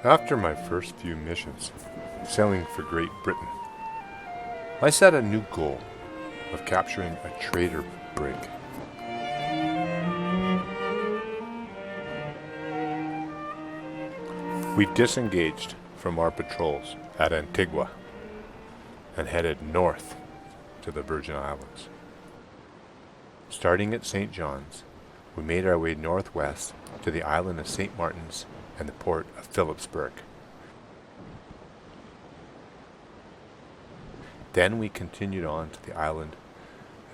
After my first few missions, sailing for Great Britain, I set a new goal of capturing a trader brig. We disengaged from our patrols at Antigua and headed north to the Virgin Islands. Starting at St. John's, we made our way northwest to the island of St. Martin's and the port of Phillipsburg. Then we continued on to the island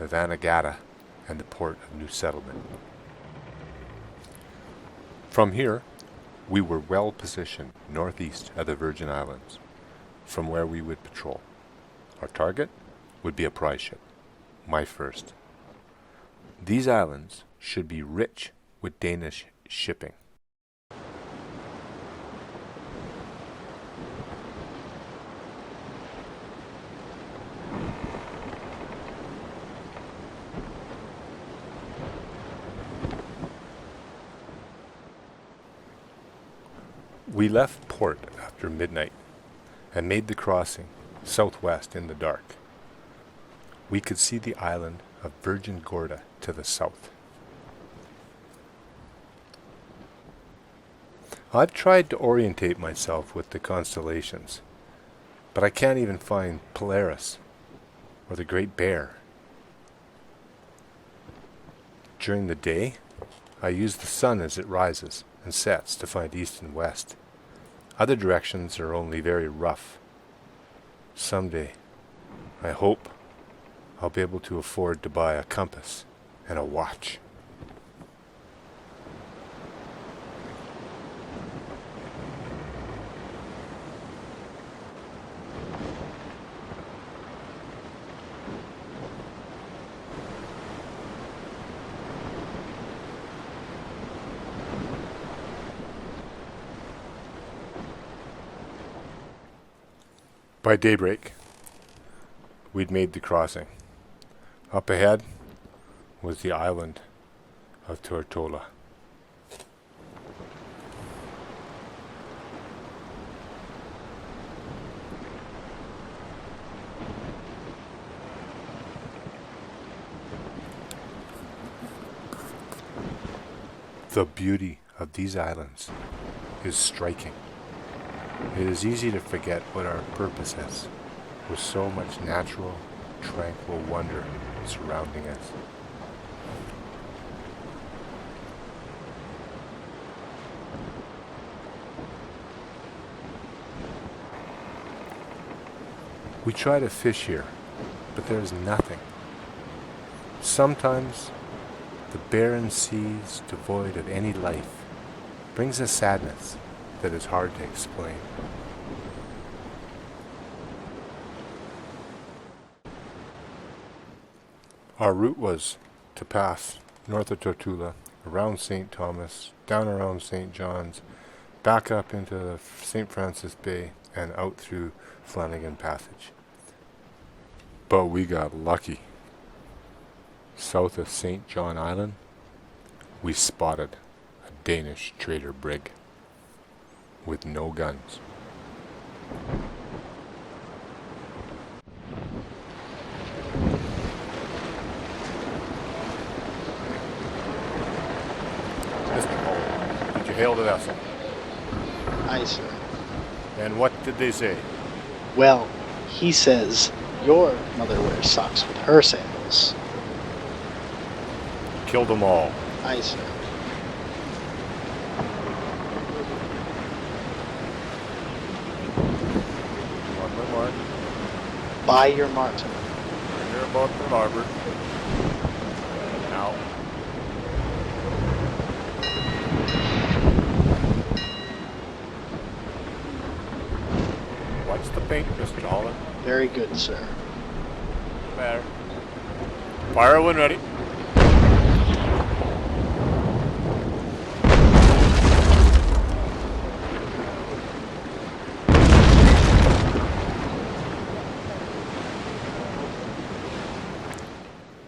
of Anegada and the port of New Settlement. From here, we were well positioned northeast of the Virgin Islands, from where we would patrol. Our target would be a prize ship, my first. These islands should be rich with Danish shipping. We left port after midnight and made the crossing southwest in the dark. We could see the island of Virgin Gorda to the south. I've tried to orientate myself with the constellations, but I can't even find Polaris or the Great Bear. During the day, I use the sun as it rises and sets to find east and west. Other directions are only very rough. Someday, I hope I'll be able to afford to buy a compass and a watch. By daybreak, we'd made the crossing. Up ahead was the island of Tortola. The beauty of these islands is striking. It is easy to forget what our purpose is, with so much natural, tranquil wonder surrounding us. We try to fish here, but there is nothing. Sometimes the barren seas, devoid of any life, brings a sadness that is hard to explain. Our route was to pass north of Tortola, around St. Thomas, down around St. John's, back up into St. Francis Bay, and out through Flanagan Passage. But we got lucky. South of St. John Island, we spotted a Danish trader brig with no guns. Mr. Caldwell, did you hail the vessel? Aye, sir. And what did they say? Well, he says your mother wears socks with her sandals. Killed them all. Aye, sir. By your Martin. You're about the larboard. Now. What's the paint, Mr. Holland? Very good, sir. There. Fire when ready.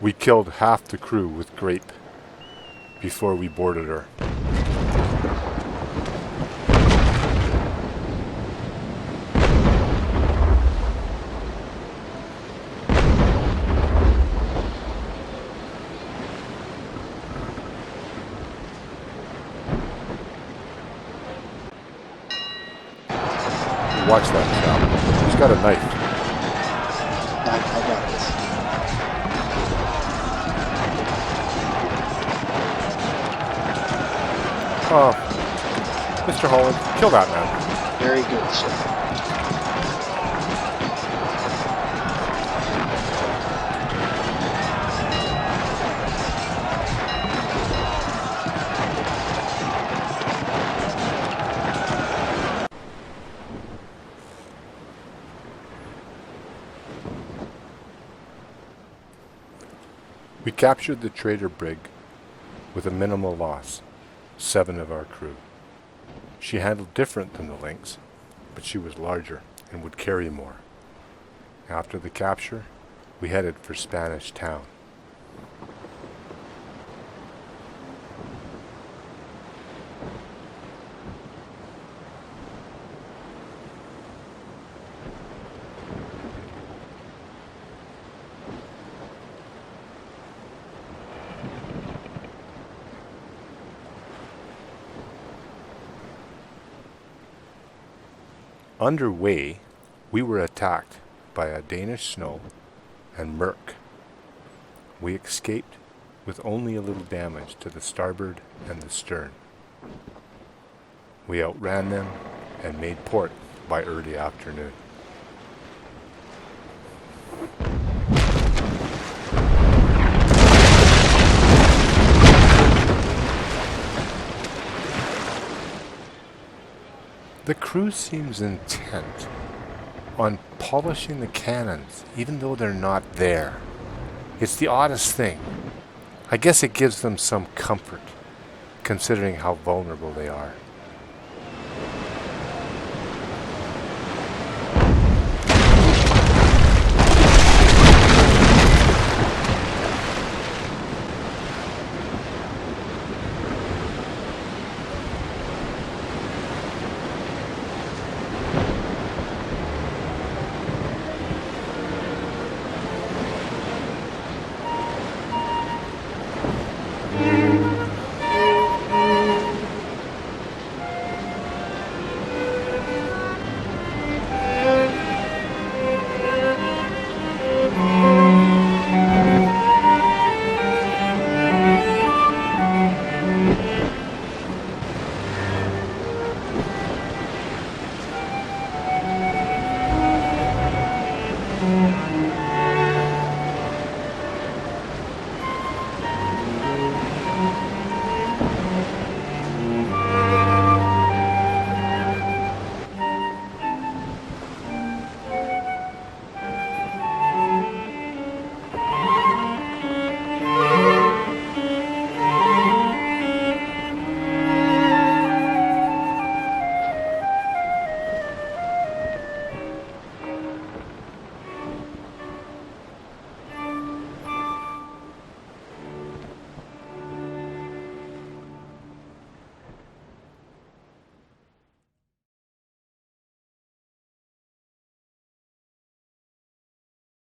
We killed half the crew with grape before we boarded her. Watch that cow. She's got a knife. I got this. Oh, Mr. Holland, kill that man. Very good, sir. We captured the trader brig with a minimal loss, 7 of our crew. She handled different than the Lynx, but she was larger and would carry more. After the capture, we headed for Spanish Town. Underway, we were attacked by a Danish snow and Merc. We escaped with only a little damage to the starboard and the stern. We outran them and made port by early afternoon. The crew seems intent on polishing the cannons, even though they're not there. It's the oddest thing. I guess it gives them some comfort, considering how vulnerable they are.